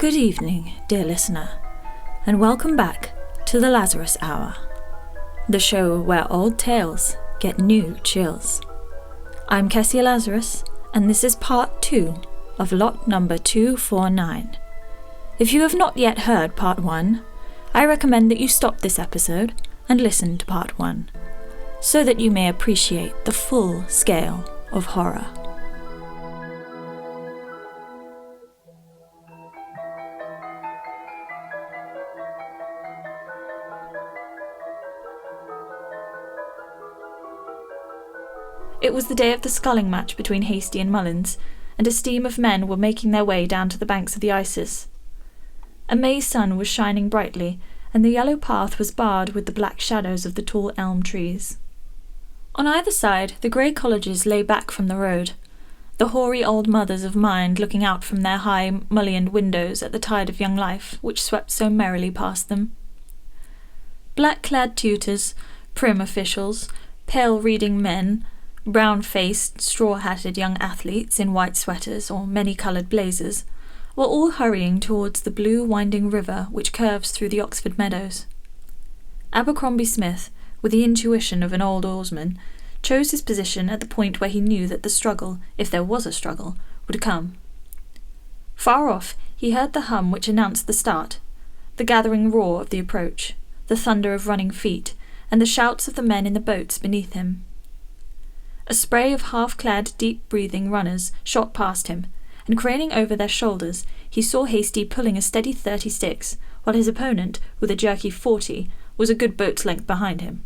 Good evening, dear listener, and welcome back to the Lazarus Hour, the show where old tales get new chills. I'm Kesia Lazarus, and this is part 2 of lot number 249. If you have not yet heard part 1, I recommend that you stop this episode and listen to part 1, so that you may appreciate the full scale of horror. It was the day of the sculling match between Hasty and Mullins, and a steam of men were making their way down to the banks of the Isis. A May sun was shining brightly, and the yellow path was barred with the black shadows of the tall elm trees. On either side, the grey cottages lay back from the road, the hoary old mothers of mind looking out from their high, mullioned windows at the tide of young life which swept so merrily past them. Black-clad tutors, prim officials, pale-reading men, brown-faced, straw-hatted young athletes in white sweaters or many-coloured blazers were all hurrying towards the blue winding river which curves through the Oxford meadows. Abercrombie Smith, with the intuition of an old oarsman, chose his position at the point where he knew that the struggle, if there was a struggle, would come. Far off he heard the hum which announced the start, the gathering roar of the approach, the thunder of running feet, and the shouts of the men in the boats beneath him. A spray of half-clad, deep-breathing runners shot past him, and craning over their shoulders, he saw Hasty pulling a steady 30 sticks, while his opponent, with a jerky 40, was a good boat's length behind him.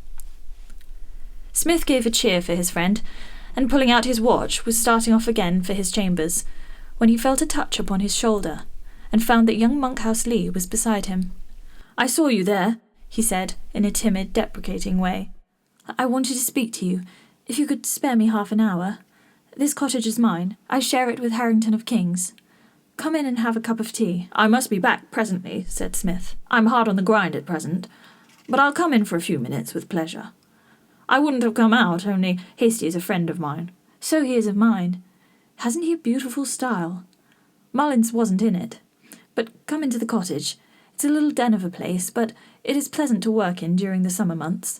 Smith gave a cheer for his friend, and pulling out his watch, was starting off again for his chambers, when he felt a touch upon his shoulder, and found that young Monkhouse Lee was beside him. "I saw you there," he said, in a timid, deprecating way. "I wanted to speak to you. If you could spare me half an hour. This cottage is mine. I share it with Harrington of King's. Come in and have a cup of tea." "I must be back presently," said Smith. "I'm hard on the grind at present, but I'll come in for a few minutes with pleasure. I wouldn't have come out, only Hasty is a friend of mine." "So he is of mine. Hasn't he a beautiful style? Mullins wasn't in it. But come into the cottage. It's a little den of a place, but it is pleasant to work in during the summer months."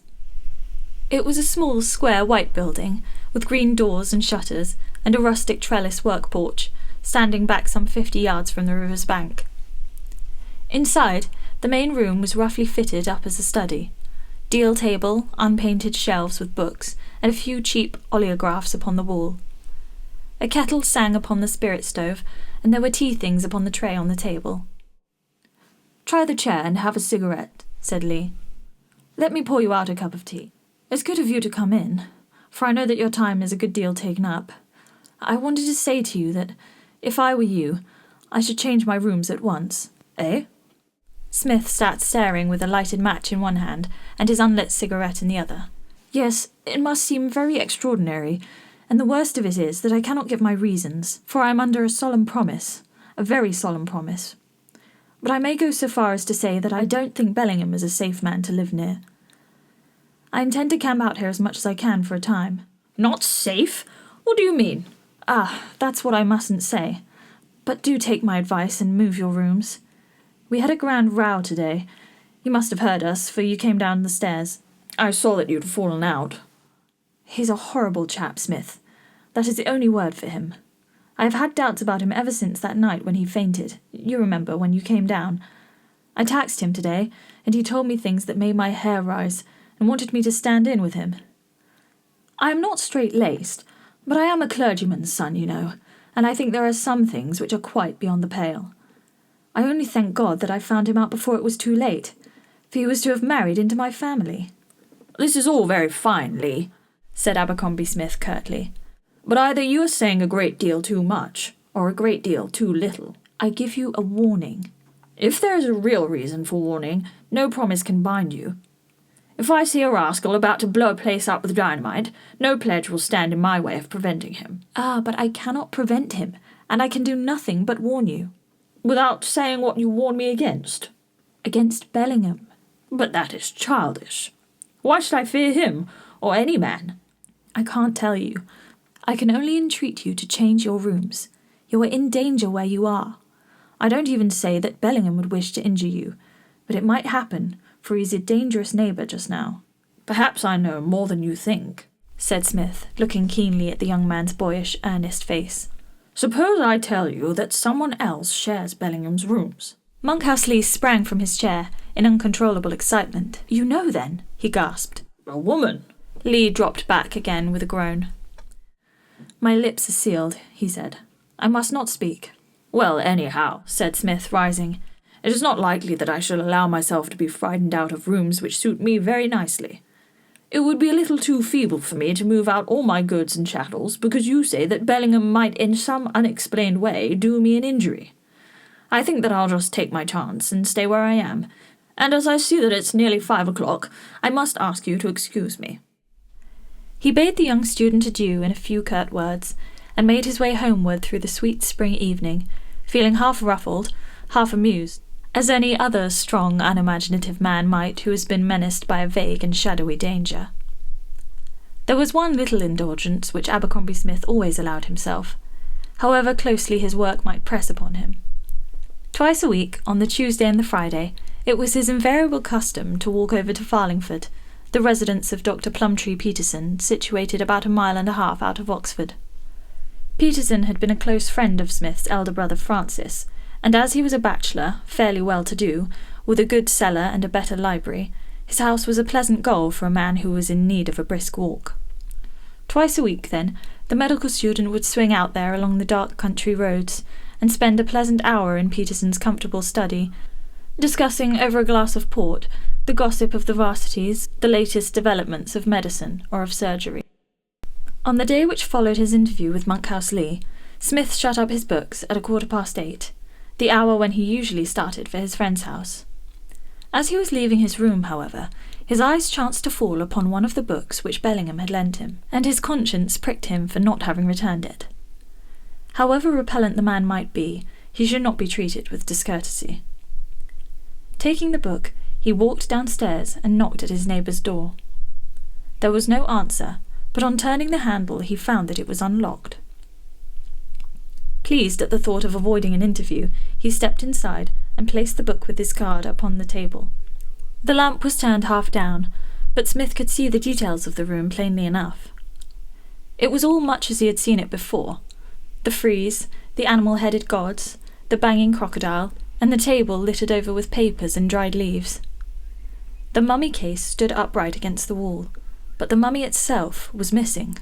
It was a small, square, white building, with green doors and shutters, and a rustic trellis work porch, standing back some 50 yards from the river's bank. Inside, the main room was roughly fitted up as a study. Deal table, unpainted shelves with books, and a few cheap oleographs upon the wall. A kettle sang upon the spirit stove, and there were tea things upon the tray on the table. "Try the chair and have a cigarette," said Lee. "Let me pour you out a cup of tea. It's good of you to come in, for I know that your time is a good deal taken up. I wanted to say to you that, if I were you, I should change my rooms at once." "Eh?" Smith sat staring with a lighted match in one hand and his unlit cigarette in the other. "Yes, it must seem very extraordinary, and the worst of it is that I cannot give my reasons, for I am under a solemn promise, a very solemn promise. But I may go so far as to say that I don't think Bellingham is a safe man to live near. I intend to camp out here as much as I can for a time." "Not safe? What do you mean?" "Ah, that's what I mustn't say. But do take my advice and move your rooms. We had a grand row today. You must have heard us, for you came down the stairs." "I saw that you'd fallen out." "He's a horrible chap, Smith. That is the only word for him. I have had doubts about him ever since that night when he fainted. You remember, when you came down. I taxed him today, and he told me things that made my hair rise, and wanted me to stand in with him. I am not straight-laced, but I am a clergyman's son, you know, and I think there are some things which are quite beyond the pale. I only thank God that I found him out before it was too late, for he was to have married into my family." "This is all very fine, Lee," said Abercrombie Smith curtly, "but either you are saying a great deal too much, or a great deal too little. I give you a warning." "If there is a real reason for warning, no promise can bind you. If I see a rascal about to blow a place up with dynamite, no pledge will stand in my way of preventing him." "Ah, but I cannot prevent him, and I can do nothing but warn you." "Without saying what you warn me against?" "Against Bellingham." "But that is childish. Why should I fear him, or any man?" "I can't tell you. I can only entreat you to change your rooms. You are in danger where you are. I don't even say that Bellingham would wish to injure you, but it might happen, for he's a dangerous neighbour just now. Perhaps I know more than you think, said Smith, looking keenly at the young man's boyish, earnest face. Suppose I tell you that someone else shares Bellingham's rooms. Monkhouse Lee sprang from his chair in uncontrollable excitement. You know, then, he gasped. A woman. Lee dropped back again with a groan. My lips are sealed, he said. I must not speak. Well, anyhow, said Smith, rising, it is not likely that I shall allow myself to be frightened out of rooms which suit me very nicely. It would be a little too feeble for me to move out all my goods and chattels, because you say that Bellingham might in some unexplained way do me an injury. I think that I'll just take my chance and stay where I am, and as I see that it's nearly 5 o'clock, I must ask you to excuse me. He bade the young student adieu in a few curt words, and made his way homeward through the sweet spring evening, feeling half ruffled, half amused, as any other strong, unimaginative man might who has been menaced by a vague and shadowy danger. There was one little indulgence which Abercrombie Smith always allowed himself, however closely his work might press upon him. Twice a week, on the Tuesday and the Friday, it was his invariable custom to walk over to Farlingford, the residence of Dr. Plumtree Peterson, situated about 1.5 miles out of Oxford. Peterson had been a close friend of Smith's elder brother Francis, and as he was a bachelor, fairly well-to-do, with a good cellar and a better library, his house was a pleasant goal for a man who was in need of a brisk walk. Twice a week, then, the medical student would swing out there along the dark country roads, and spend a pleasant hour in Peterson's comfortable study, discussing over a glass of port the gossip of the varsities, the latest developments of medicine or of surgery. On the day which followed his interview with Monkhouse Lee, Smith shut up his books at 8:15, the hour when he usually started for his friend's house. As he was leaving his room, however, his eyes chanced to fall upon one of the books which Bellingham had lent him, and his conscience pricked him for not having returned it. However repellent the man might be, he should not be treated with discourtesy. Taking the book, he walked downstairs and knocked at his neighbour's door. There was no answer, but on turning the handle he found that it was unlocked. Pleased at the thought of avoiding an interview, he stepped inside and placed the book with his card upon the table. The lamp was turned half down, but Smith could see the details of the room plainly enough. It was all much as he had seen it before. The frieze, the animal-headed gods, the banging crocodile, and the table littered over with papers and dried leaves. The mummy case stood upright against the wall, but the mummy itself was missing.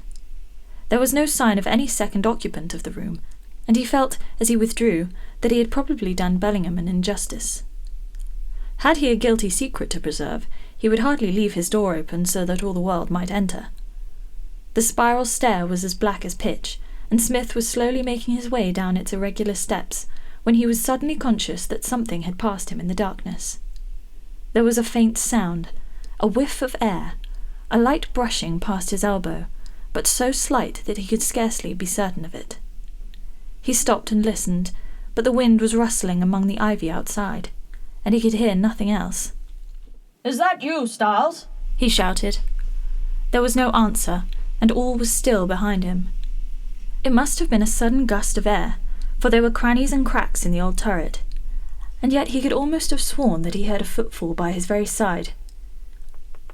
There was no sign of any second occupant of the room, and he felt, as he withdrew, that he had probably done Bellingham an injustice. Had he a guilty secret to preserve, he would hardly leave his door open so that all the world might enter. The spiral stair was as black as pitch, and Smith was slowly making his way down its irregular steps, when he was suddenly conscious that something had passed him in the darkness. There was a faint sound, a whiff of air, a light brushing past his elbow, but so slight that he could scarcely be certain of it. He stopped and listened, but the wind was rustling among the ivy outside, and he could hear nothing else. "Is that you, Styles?" he shouted. There was no answer, and all was still behind him. It must have been a sudden gust of air, for there were crannies and cracks in the old turret, and yet he could almost have sworn that he heard a footfall by his very side.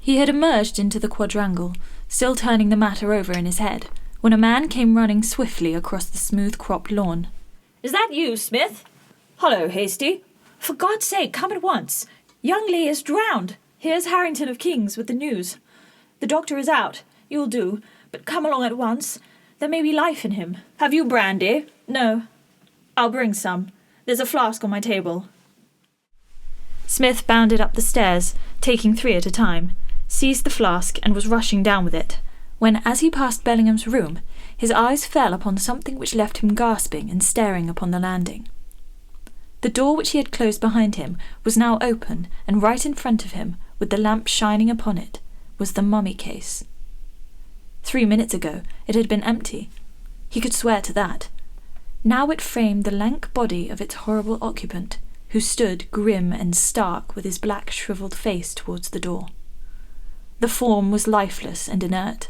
He had emerged into the quadrangle, still turning the matter over in his head, when a man came running swiftly across the smooth-cropped lawn. "Is that you, Smith? Hullo, Hasty. For God's sake, come at once. Young Lee is drowned. Here's Harrington of King's with the news. The doctor is out. You'll do, but come along at once. There may be life in him. Have you brandy?" "No." "I'll bring some. There's a flask on my table." Smith bounded up the stairs, taking 3 at a time, seized the flask and was rushing down with it, when, as he passed Bellingham's room, his eyes fell upon something which left him gasping and staring upon the landing. The door which he had closed behind him was now open, and right in front of him, with the lamp shining upon it, was the mummy case. 3 minutes ago it had been empty. He could swear to that. Now it framed the lank body of its horrible occupant, who stood grim and stark with his black shriveled face towards the door. The form was lifeless and inert,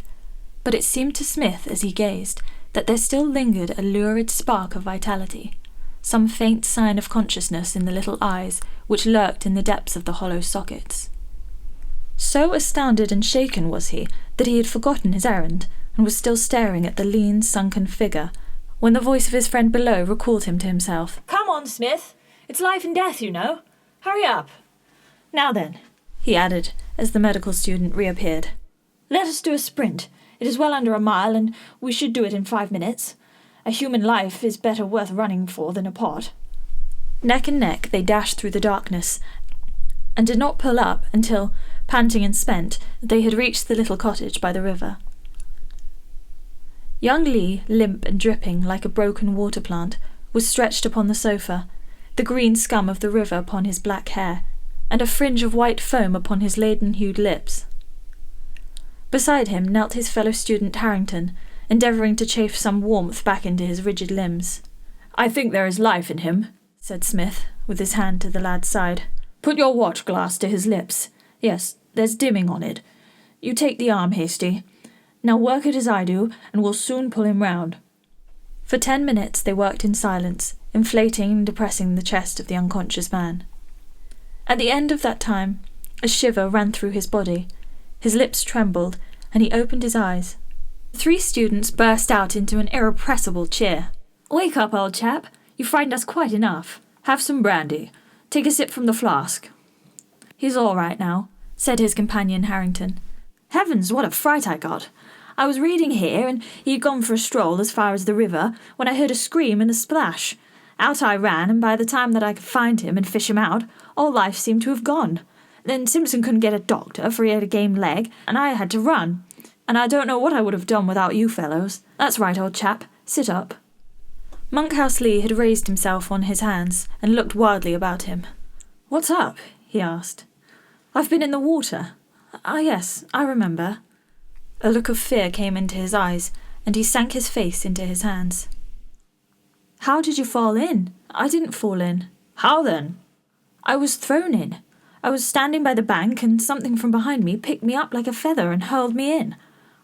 but it seemed to Smith as he gazed that there still lingered a lurid spark of vitality, some faint sign of consciousness in the little eyes which lurked in the depths of the hollow sockets. So astounded and shaken was he that he had forgotten his errand, and was still staring at the lean, sunken figure, when the voice of his friend below recalled him to himself. "Come on, Smith. It's life and death, you know. Hurry up. Now then," he added, as the medical student reappeared. "Let us do a sprint. It is well under a mile, and we should do it in 5 minutes. A human life is better worth running for than a pot." Neck and neck they dashed through the darkness, and did not pull up until, panting and spent, they had reached the little cottage by the river. Young Lee, limp and dripping like a broken water plant, was stretched upon the sofa, the green scum of the river upon his black hair, and a fringe of white foam upon his leaden-hued lips. Beside him knelt his fellow student Harrington, endeavouring to chafe some warmth back into his rigid limbs. "I think there is life in him," said Smith, with his hand to the lad's side. "Put your watch-glass to his lips. Yes, there's dimming on it. You take the arm, Hasty. Now work it as I do, and we'll soon pull him round." For 10 minutes they worked in silence, inflating and depressing the chest of the unconscious man. At the end of that time, a shiver ran through his body, his lips trembled, and he opened his eyes. The 3 students burst out into an irrepressible cheer. "Wake up, old chap. You frightened us quite enough. Have some brandy. Take a sip from the flask." "He's all right now," said his companion Harrington. "Heavens, what a fright I got. I was reading here, and he had gone for a stroll as far as the river, when I heard a scream and a splash. Out I ran, and by the time that I could find him and fish him out, all life seemed to have gone. Then Simpson couldn't get a doctor, for he had a game leg, and I had to run. And I don't know what I would have done without you fellows. That's right, old chap. Sit up." Monkhouse Lee had raised himself on his hands and looked wildly about him. "What's up?" he asked. "I've been in the water. Ah, yes, I remember." A look of fear came into his eyes, and he sank his face into his hands. "How did you fall in? I didn't fall in." "How then?" "I was thrown in. I was standing by the bank, and something from behind me picked me up like a feather and hurled me in.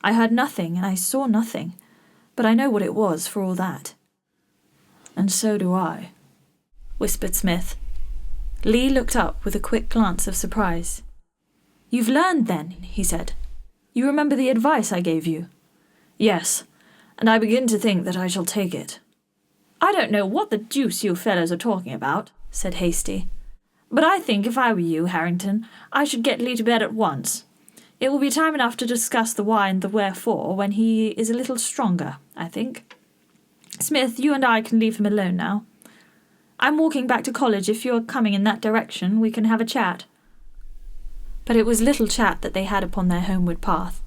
I heard nothing, and I saw nothing, but I know what it was for all that." "And so do I," whispered Smith. Lee looked up with a quick glance of surprise. "You've learned, then," he said. "You remember the advice I gave you?" "Yes, and I begin to think that I shall take it." "I don't know what the deuce you fellows are talking about," said Hasty. "But I think if I were you, Harrington, I should get Lee to bed at once. It will be time enough to discuss the why and the wherefore when he is a little stronger, I think. Smith, you and I can leave him alone now. I'm walking back to college. If you are coming in that direction, we can have a chat." But it was little chat that they had upon their homeward path.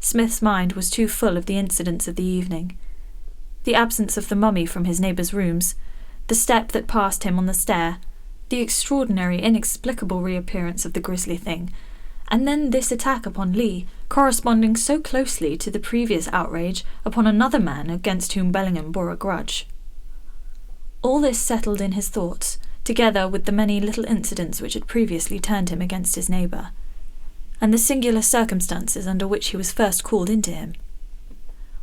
Smith's mind was too full of the incidents of the evening. The absence of the mummy from his neighbour's rooms, the step that passed him on the stair, the extraordinary, inexplicable reappearance of the grisly thing, and then this attack upon Lee, corresponding so closely to the previous outrage upon another man against whom Bellingham bore a grudge. All this settled in his thoughts, together with the many little incidents which had previously turned him against his neighbour, and the singular circumstances under which he was first called into him.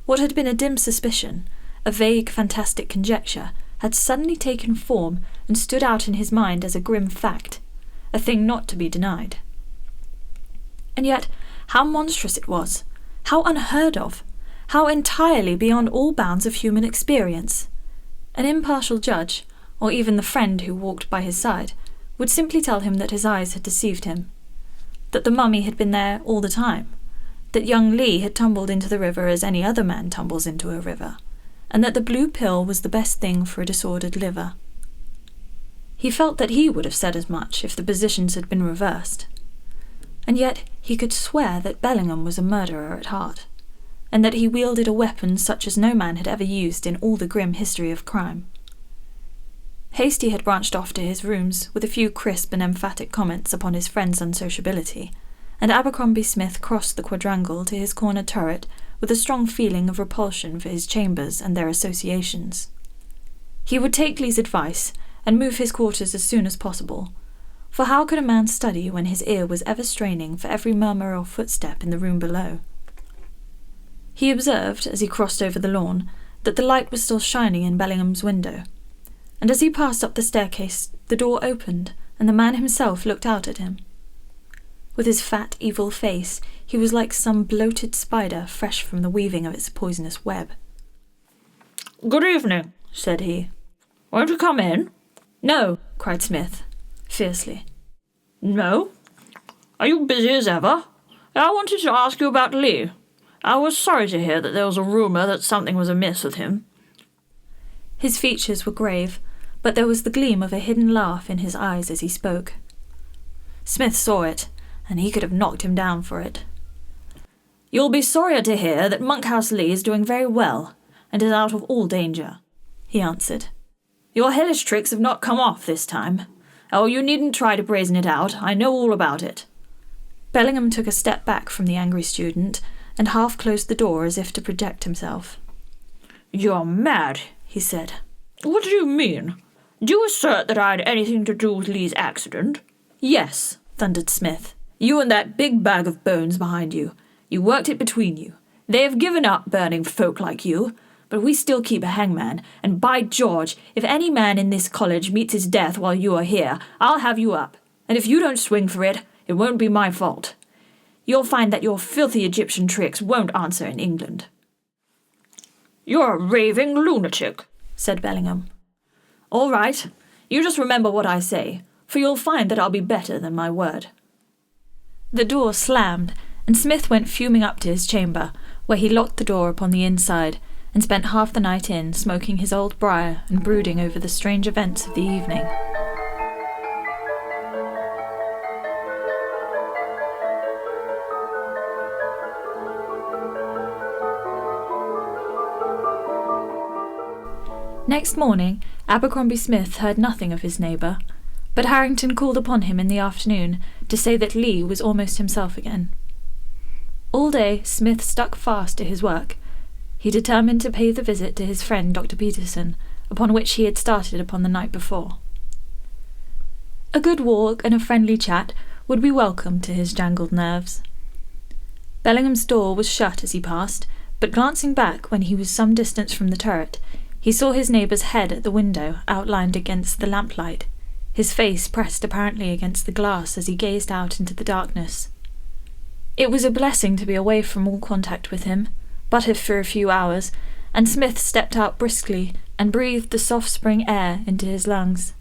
What had been a dim suspicion, a vague fantastic conjecture, had suddenly taken form and stood out in his mind as a grim fact, a thing not to be denied. And yet, how monstrous it was, how unheard of, how entirely beyond all bounds of human experience. An impartial judge, or even the friend who walked by his side, would simply tell him that his eyes had deceived him, that the mummy had been there all the time, that young Lee had tumbled into the river as any other man tumbles into a river, and that the blue pill was the best thing for a disordered liver. He felt that he would have said as much if the positions had been reversed. And yet he could swear that Bellingham was a murderer at heart, and that he wielded a weapon such as no man had ever used in all the grim history of crime. Hasty had branched off to his rooms with a few crisp and emphatic comments upon his friend's unsociability, and Abercrombie Smith crossed the quadrangle to his corner turret with a strong feeling of repulsion for his chambers and their associations. He would take Lee's advice and move his quarters as soon as possible, for how could a man study when his ear was ever straining for every murmur or footstep in the room below? He observed, as he crossed over the lawn, that the light was still shining in Bellingham's window. and as he passed up the staircase, the door opened, and the man himself looked out at him. With his fat, evil face, he was like some bloated spider fresh from the weaving of its poisonous web. "Good evening," said he. "Won't you come in?" "No," cried Smith, fiercely. "No? Are you busy as ever? I wanted to ask you about Lee. I was sorry to hear that there was a rumour that something was amiss with him." His features were grave, but there was the gleam of a hidden laugh in his eyes as he spoke. Smith saw it, and he could have knocked him down for it. "You'll be sorrier to hear that Monkhouse Lee is doing very well, and is out of all danger," he answered. "Your hellish tricks have not come off this time. Oh, you needn't try to brazen it out. I know all about it." Bellingham took a step back from the angry student, and half closed the door as if to protect himself. "You're mad," he said. "What do you mean? Do you assert that I had anything to do with Lee's accident?" "Yes," thundered Smith. "You and that big bag of bones behind you. You worked it between you. They have given up burning folk like you, but we still keep a hangman, and by George, if any man in this college meets his death while you are here, I'll have you up. And if you don't swing for it, it won't be my fault. You'll find that your filthy Egyptian tricks won't answer in England." "You're a raving lunatic," said Bellingham. "All right. You just remember what I say, for you'll find that I'll be better than my word." The door slammed, and Smith went fuming up to his chamber, where he locked the door upon the inside, and spent half the night in, smoking his old briar and brooding over the strange events of the evening. Next morning, Abercrombie Smith heard nothing of his neighbour, but Harrington called upon him in the afternoon to say that Lee was almost himself again. All day Smith stuck fast to his work. He determined to pay the visit to his friend Dr. Peterson, upon which he had started upon the night before. A good walk and a friendly chat would be welcome to his jangled nerves. Bellingham's door was shut as he passed, but glancing back when he was some distance from the turret, he saw his neighbour's head at the window outlined against the lamplight, his face pressed apparently against the glass as he gazed out into the darkness. It was a blessing to be away from all contact with him, but if for a few hours, and Smith stepped out briskly and breathed the soft spring air into his lungs.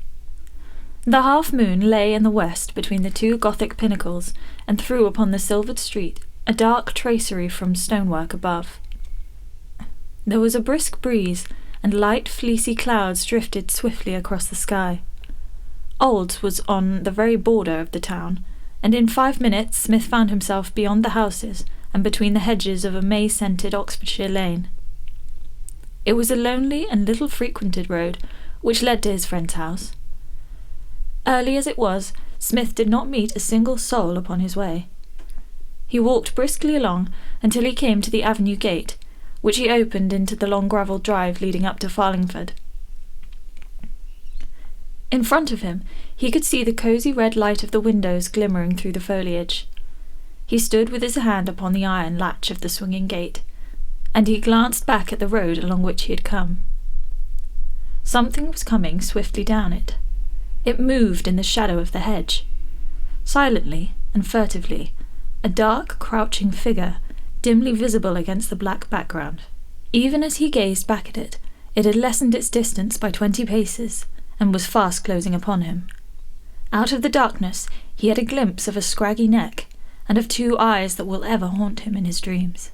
The half-moon lay in the west between the two Gothic pinnacles and threw upon the silvered street a dark tracery from stonework above. There was a brisk breeze, and light fleecy clouds drifted swiftly across the sky. Olds was on the very border of the town, and in 5 minutes Smith found himself beyond the houses and between the hedges of a may-scented Oxfordshire lane. It was a lonely and little frequented road which led to his friend's house. Early as it was, Smith did not meet a single soul upon his way. He walked briskly along until he came to the avenue gate, which he opened into the long gravel drive leading up to Farlingford. In front of him he could see the cosy red light of the windows glimmering through the foliage. He stood with his hand upon the iron latch of the swinging gate, and he glanced back at the road along which he had come. Something was coming swiftly down it. It moved in the shadow of the hedge. Silently and furtively, a dark, crouching figure, dimly visible against the black background. Even as he gazed back at it, it had lessened its distance by 20 paces, and was fast closing upon him. Out of the darkness he had a glimpse of a scraggy neck, and of 2 eyes that will ever haunt him in his dreams.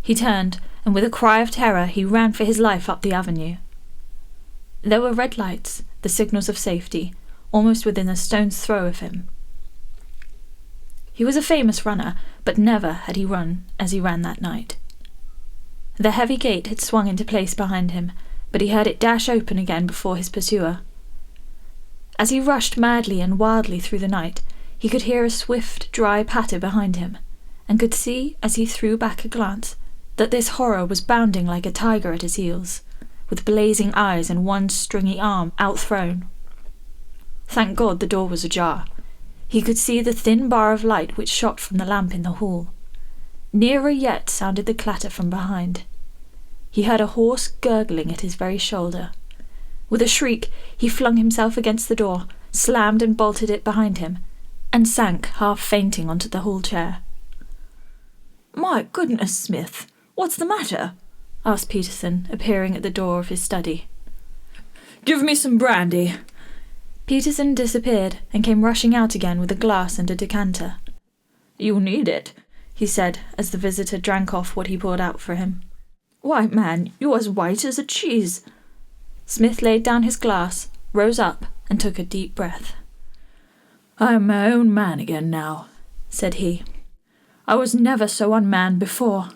He turned, and with a cry of terror he ran for his life up the avenue. There were red lights, the signals of safety, almost within a stone's throw of him. He was a famous runner, but never had he run as he ran that night. The heavy gate had swung into place behind him, but he heard it dash open again before his pursuer. As he rushed madly and wildly through the night, he could hear a swift, dry patter behind him, and could see, as he threw back a glance, that this horror was bounding like a tiger at his heels, with blazing eyes and one stringy arm outthrown. Thank God the door was ajar. He could see the thin bar of light which shot from the lamp in the hall. Nearer yet sounded the clatter from behind. He heard a hoarse gurgling at his very shoulder. With a shriek, he flung himself against the door, slammed and bolted it behind him, and sank half fainting onto the hall chair. "My goodness, Smith, what's the matter?" asked Peterson, appearing at the door of his study. "Give me some brandy." Peterson disappeared and came rushing out again with a glass and a decanter. "You'll need it," he said, as the visitor drank off what he poured out for him. "Why, man, you're as white as a cheese." Smith laid down his glass, rose up, and took a deep breath. "I am my own man again now," said he. "I was never so unmanned before.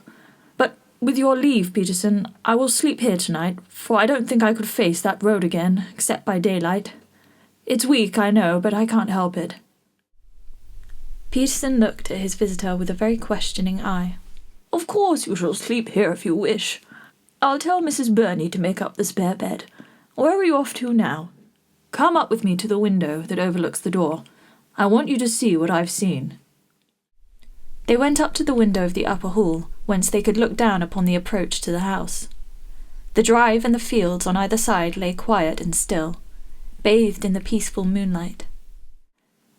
But with your leave, Peterson, I will sleep here tonight, for I don't think I could face that road again, except by daylight. It's weak, I know, but I can't help it." Peterson looked at his visitor with a very questioning eye. "Of course you shall sleep here if you wish. I'll tell Mrs. Burney to make up the spare bed. Where are you off to now? Come up with me to the window that overlooks the door. I want you to see what I've seen." They went up to the window of the upper hall, whence they could look down upon the approach to the house. The drive and the fields on either side lay quiet and still, bathed in the peaceful moonlight.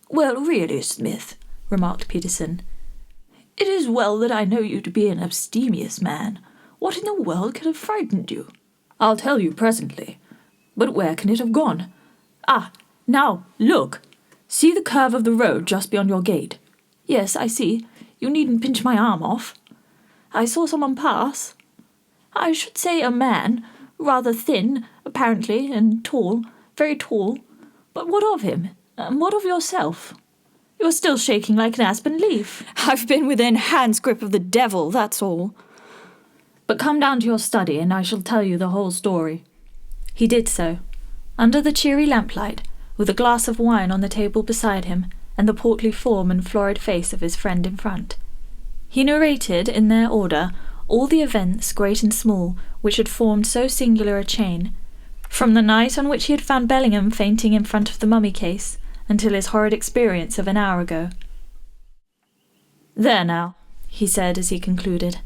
"Well, really, Smith," remarked Peterson, "it is well that I know you to be an abstemious man. What in the world could have frightened you?" "I'll tell you presently. But where can it have gone? Ah, now, look! See the curve of the road just beyond your gate?" "Yes, I see. You needn't pinch my arm off." "I saw someone pass. I should say a man, rather thin, apparently, and tall, very tall. But what of him? And what of yourself? You're still shaking like an aspen leaf." "I've been within hand's grip of the devil, that's all." "But come down to your study, and I shall tell you the whole story." He did so. Under the cheery lamplight, with a glass of wine on the table beside him, and the portly form and florid face of his friend in front, he narrated, in their order, all the events, great and small, which had formed so singular a chain, from the night on which he had found Bellingham fainting in front of the mummy case, until his horrid experience of an hour ago. "There now," he said as he concluded.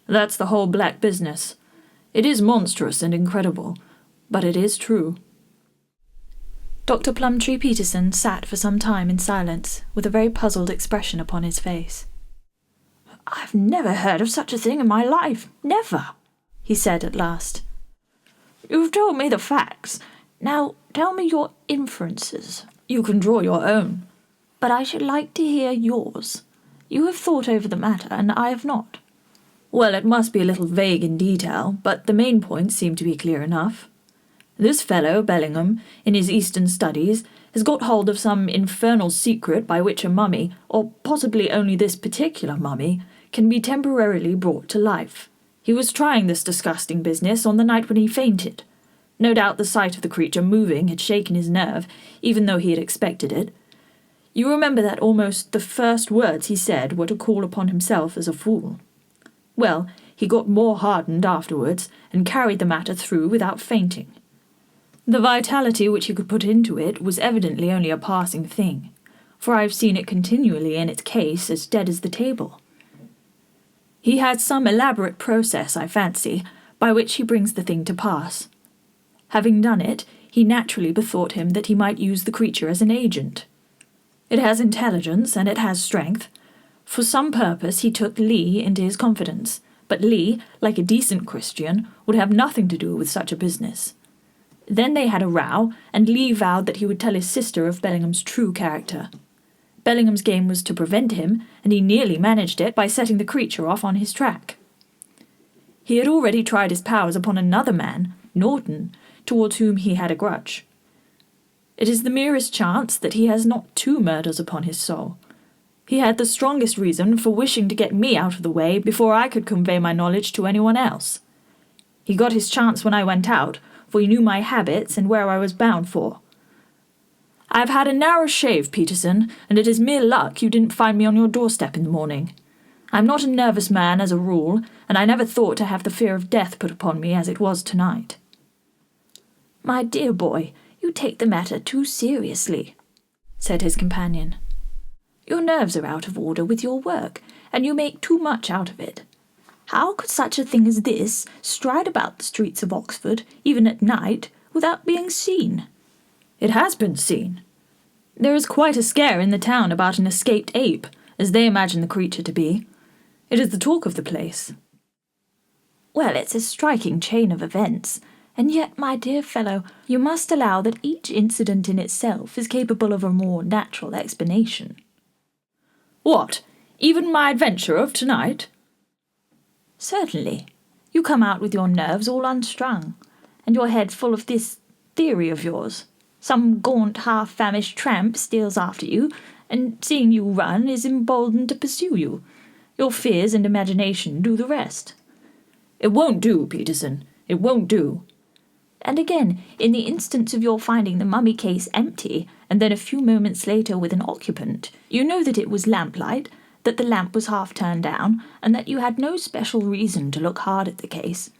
"That's the whole black business. It is monstrous and incredible, but it is true." Dr. Plumtree Peterson sat for some time in silence, with a very puzzled expression upon his face. "I've never heard of such a thing in my life, never," he said at last. "You've told me the facts. Now tell me your inferences. You can draw your own, but I should like to hear yours. You have thought over the matter, and I have not." "Well, it must be a little vague in detail, but the main points seem to be clear enough. This fellow, Bellingham, in his Eastern studies, has got hold of some infernal secret by which a mummy, or possibly only this particular mummy, can be temporarily brought to life. He was trying this disgusting business on the night when he fainted. No doubt the sight of the creature moving had shaken his nerve, even though he had expected it. You remember that almost the first words he said were to call upon himself as a fool. Well, he got more hardened afterwards, and carried the matter through without fainting. The vitality which he could put into it was evidently only a passing thing, for I have seen it continually in its case as dead as the table. He had some elaborate process, I fancy, by which he brings the thing to pass. Having done it, he naturally bethought him that he might use the creature as an agent. It has intelligence, and it has strength. For some purpose he took Lee into his confidence, but Lee, like a decent Christian, would have nothing to do with such a business. Then they had a row, and Lee vowed that he would tell his sister of Bellingham's true character. Bellingham's game was to prevent him, and he nearly managed it by setting the creature off on his track. He had already tried his powers upon another man, Norton, towards whom he had a grudge. It is the merest chance that he has not 2 murders upon his soul. He had the strongest reason for wishing to get me out of the way before I could convey my knowledge to anyone else. He got his chance when I went out, for he knew my habits and where I was bound for. I have had a narrow shave, Peterson, and it is mere luck you didn't find me on your doorstep in the morning. I'm not a nervous man as a rule, and I never thought to have the fear of death put upon me as it was tonight." "My dear boy, you take the matter too seriously," said his companion. "Your nerves are out of order with your work, and you make too much out of it. How could such a thing as this stride about the streets of Oxford, even at night, without being seen. It has been seen. There is quite a scare in the town about an escaped ape, as they imagine the creature to be. It is the talk of the place. Well, it's a striking chain of events, and yet, my dear fellow, you must allow that each incident in itself is capable of a more natural explanation. What, even my adventure of tonight? Certainly. You come out with your nerves all unstrung, and your head full of this theory of yours. Some gaunt, half-famished tramp steals after you, and seeing you run is emboldened to pursue you. Your fears and imagination do the rest. It won't do, Peterson. It won't do. And again, in the instance of your finding the mummy case empty, and then a few moments later with an occupant, you know that it was lamplight, that the lamp was half turned down, and that you had no special reason to look hard at the case.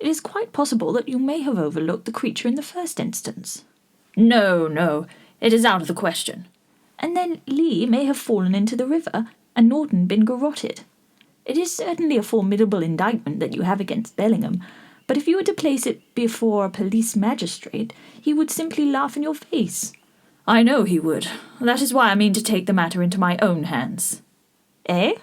It is quite possible that you may have overlooked the creature in the first instance. No, it is out of the question. And then Lee may have fallen into the river, and Norton been garrotted. It is certainly a formidable indictment that you have against Bellingham, but if you were to place it before a police magistrate, he would simply laugh in your face. I know he would. That is why I mean to take the matter into my own hands. Eh?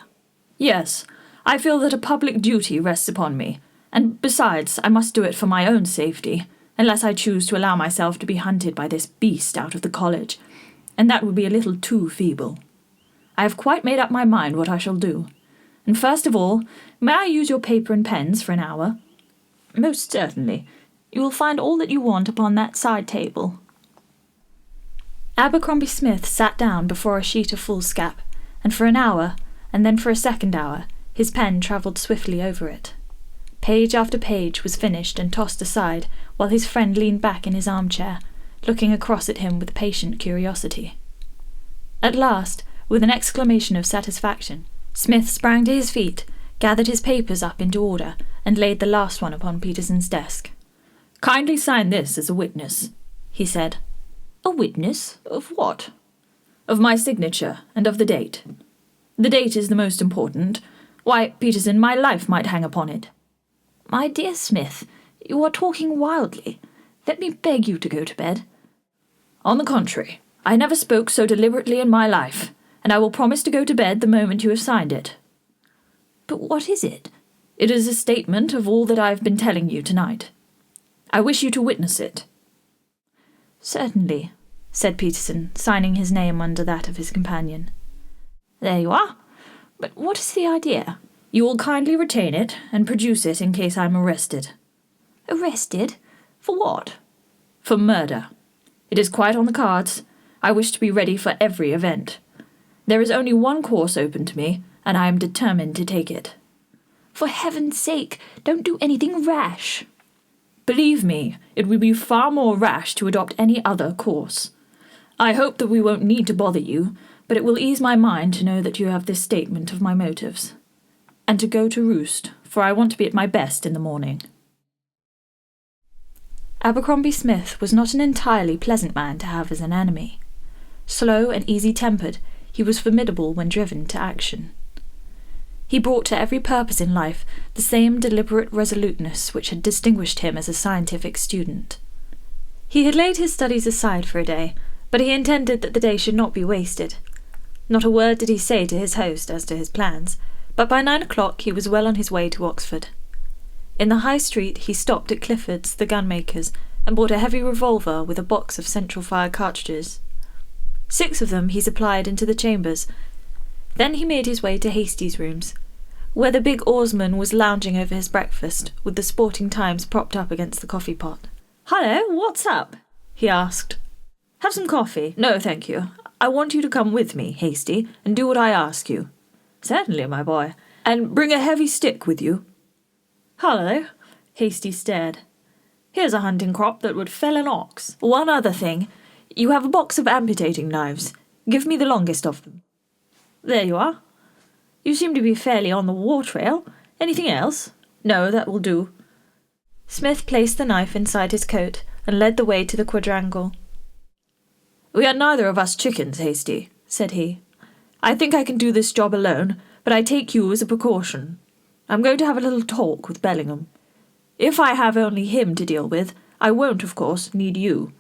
Yes, I feel that a public duty rests upon me, and besides, I must do it for my own safety, unless I choose to allow myself to be hunted by this beast out of the college, and that would be a little too feeble. I have quite made up my mind what I shall do. And first of all, may I use your paper and pens for an hour? Most certainly. You will find all that you want upon that side table. Abercrombie Smith sat down before a sheet of foolscap, and for an hour, and then for a second hour, his pen travelled swiftly over it. Page after page was finished and tossed aside, while his friend leaned back in his armchair, looking across at him with patient curiosity. At last, with an exclamation of satisfaction, Smith sprang to his feet, gathered his papers up into order, and laid the last one upon Peterson's desk. "Kindly sign this as a witness," he said. "A witness? Of what?" "Of my signature, and of the date. The date is the most important. Why, Peterson, my life might hang upon it." "My dear Smith, you are talking wildly. Let me beg you to go to bed." "On the contrary, I never spoke so deliberately in my life, and I will promise to go to bed the moment you have signed it." "But what is it?" "It is a statement of all that I have been telling you tonight. I wish you to witness it." "Certainly," said Peterson, signing his name under that of his companion. "There you are. But what is the idea?" "You will kindly retain it, and produce it in case I am arrested." "Arrested? For what?" "For murder. It is quite on the cards. I wish to be ready for every event. There is only one course open to me, and I am determined to take it." "For heaven's sake, don't do anything rash." "Believe me, it would be far more rash to adopt any other course. I hope that we won't need to bother you, but it will ease my mind to know that you have this statement of my motives. And to go to roost, for I want to be at my best in the morning." Abercrombie Smith was not an entirely pleasant man to have as an enemy. Slow and easy-tempered, he was formidable when driven to action. He brought to every purpose in life the same deliberate resoluteness which had distinguished him as a scientific student. He had laid his studies aside for a day, but he intended that the day should not be wasted. Not a word did he say to his host as to his plans, but by 9 o'clock he was well on his way to Oxford. In the High Street he stopped at Clifford's, the gunmaker's, and bought a heavy revolver with a box of central fire cartridges. 6 of them he supplied into the chambers. Then he made his way to Hasty's rooms, where the big oarsman was lounging over his breakfast, with the Sporting Times propped up against the coffee-pot. "Hello, what's up?" he asked. "Have some coffee?" "No, thank you. I want you to come with me, Hasty, and do what I ask you." "Certainly, my boy. And bring a heavy stick with you." "Hello." Hasty stared. "Here's a hunting crop that would fell an ox. One other thing. You have a box of amputating knives. Give me the longest of them." "There you are. You seem to be fairly on the war trail. Anything else?" "No, that will do." Smith placed the knife inside his coat and led the way to the quadrangle. "We are neither of us chickens, Hasty," said he. "I think I can do this job alone, but I take you as a precaution. I'm going to have a little talk with Bellingham. If I have only him to deal with, I won't, of course, need you.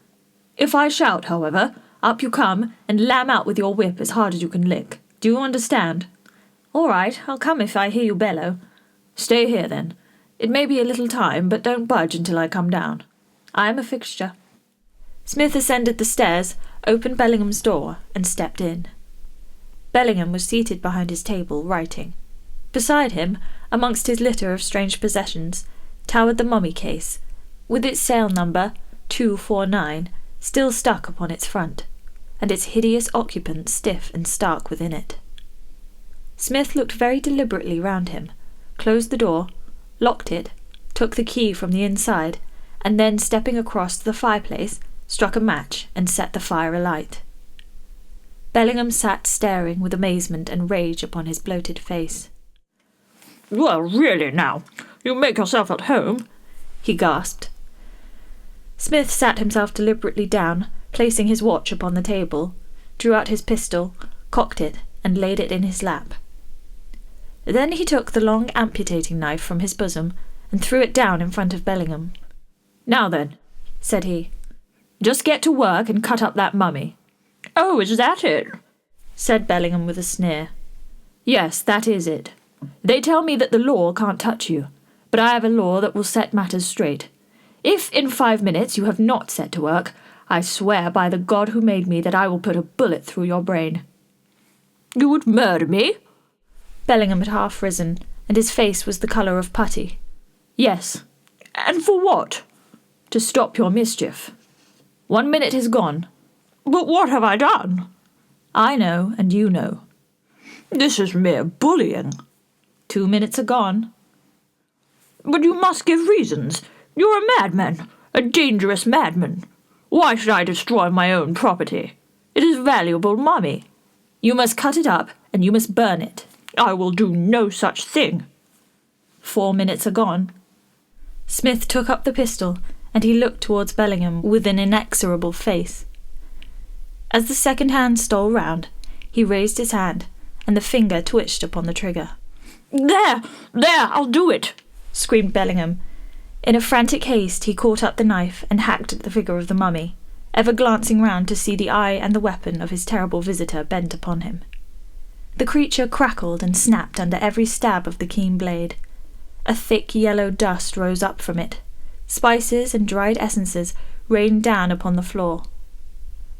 If I shout, however, up you come and lam out with your whip as hard as you can lick. Do you understand? All right, I'll come if I hear you bellow. Stay here, then. It may be a little time, but don't budge until I come down. I am a fixture. Smith ascended the stairs, opened Bellingham's door, and stepped in. Bellingham was seated behind his table, writing. Beside him, amongst his litter of strange possessions, towered the mummy case, with its sale number 249 still stuck upon its front, and its hideous occupant stiff and stark within it. Smith looked very deliberately round him, closed the door, locked it, took the key from the inside, and then, stepping across to the fireplace, struck a match and set the fire alight. Bellingham sat staring with amazement and rage upon his bloated face. "Well, really now, you make yourself at home," he gasped. Smith sat himself deliberately down, placing his watch upon the table, drew out his pistol, cocked it, and laid it in his lap. Then he took the long amputating knife from his bosom and threw it down in front of Bellingham. "Now then," said he, "just get to work and cut up that mummy." "Oh, is that it?" said Bellingham with a sneer. "Yes, that is it. They tell me that the law can't touch you, but I have a law that will set matters straight. If in 5 minutes you have not set to work, I swear by the God who made me that I will put a bullet through your brain." "You would murder me?" Bellingham had half risen, and his face was the colour of putty. "Yes. And for what?" "To stop your mischief. 1 minute has gone." "But what have I done?" "I know, and you know." "This is mere bullying." 2 minutes are gone." "But you must give reasons. You're a madman, a dangerous madman. Why should I destroy my own property? It is valuable mummy." "You must cut it up, and you must burn it." "I will do no such thing." 4 minutes are gone. Smith took up the pistol, and he looked towards Bellingham with an inexorable face. As the second hand stole round, he raised his hand, and the finger twitched upon the trigger. There, I'll do it," screamed Bellingham. In a frantic haste he caught up the knife and hacked at the figure of the mummy, ever glancing round to see the eye and the weapon of his terrible visitor bent upon him. The creature crackled and snapped under every stab of the keen blade. A thick yellow dust rose up from it. Spices and dried essences rained down upon the floor.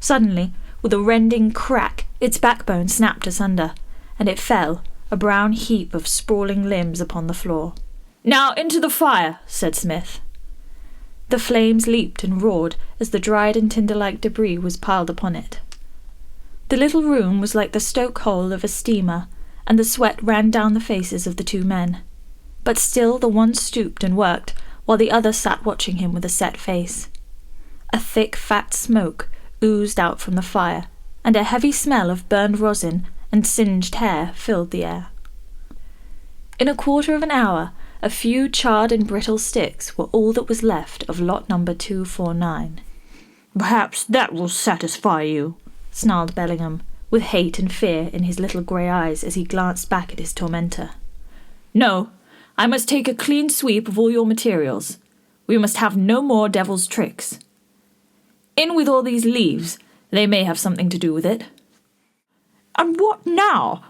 Suddenly, with a rending crack, its backbone snapped asunder, and it fell, a brown heap of sprawling limbs, upon the floor. "Now into the fire," said Smith. The flames leaped and roared as the dried and tinder-like debris was piled upon it. The little room was like the stoke hole of a steamer, and the sweat ran down the faces of the two men. But still the one stooped and worked, while the other sat watching him with a set face. A thick, fat smoke oozed out from the fire, and a heavy smell of burned rosin and singed hair filled the air. In a quarter of an hour, a few charred and brittle sticks were all that was left of lot number 249. "Perhaps that will satisfy you," snarled Bellingham, with hate and fear in his little grey eyes as he glanced back at his tormentor. "No, I must take a clean sweep of all your materials. We must have no more devil's tricks. In with all these leaves. They may have something to do with it." "And what now?"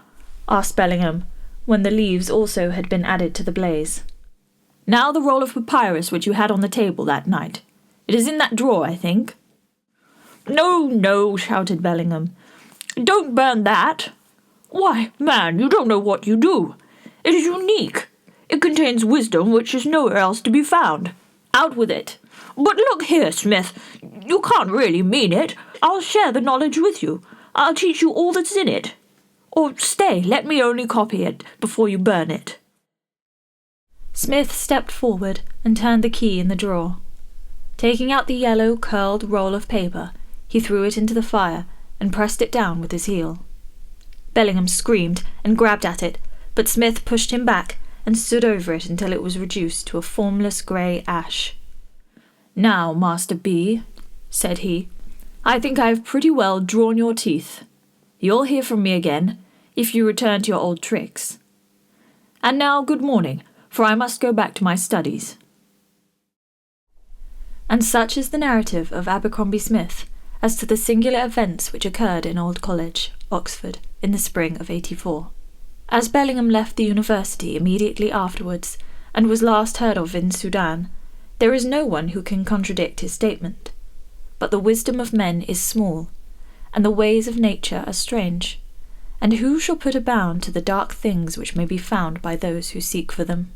asked Bellingham, when the leaves also had been added to the blaze. "Now the roll of papyrus which you had on the table that night. It is in that drawer, I think." No, shouted Bellingham. "Don't burn that. Why, man, you don't know what you do. It is unique. It contains wisdom which is nowhere else to be found. Out with it." "But look here, Smith, you can't really mean it. I'll share the knowledge with you. I'll teach you all that's in it. Or stay, let me only copy it before you burn it." Smith stepped forward and turned the key in the drawer. Taking out the yellow, curled roll of paper, he threw it into the fire and pressed it down with his heel. Bellingham screamed and grabbed at it, but Smith pushed him back and stood over it until it was reduced to a formless grey ash. "Now, Master B," said he, "I think I have pretty well drawn your teeth. You'll hear from me again, if you return to your old tricks. And now good morning, for I must go back to my studies." And such is the narrative of Abercrombie Smith as to the singular events which occurred in Old College, Oxford, in the spring of '84. As Bellingham left the university immediately afterwards, and was last heard of in Sudan, there is no one who can contradict his statement. But the wisdom of men is small, and the ways of nature are strange, and who shall put a bound to the dark things which may be found by those who seek for them?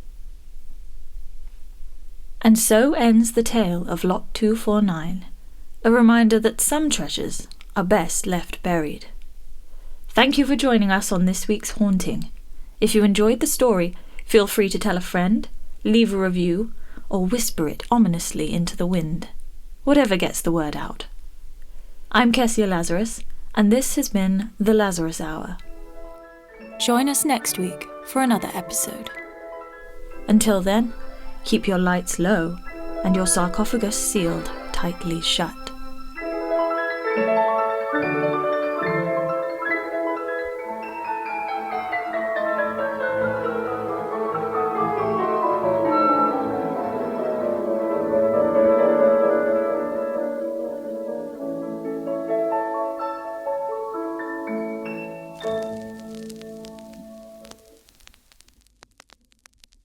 And so ends the tale of Lot 249, a reminder that some treasures are best left buried. Thank you for joining us on this week's Haunting. If you enjoyed the story, feel free to tell a friend, leave a review, or whisper it ominously into the wind. Whatever gets the word out. I'm Kesia Lazarus, and this has been the Lazarus Hour. Join us next week for another episode. Until then, keep your lights low and your sarcophagus sealed tightly shut.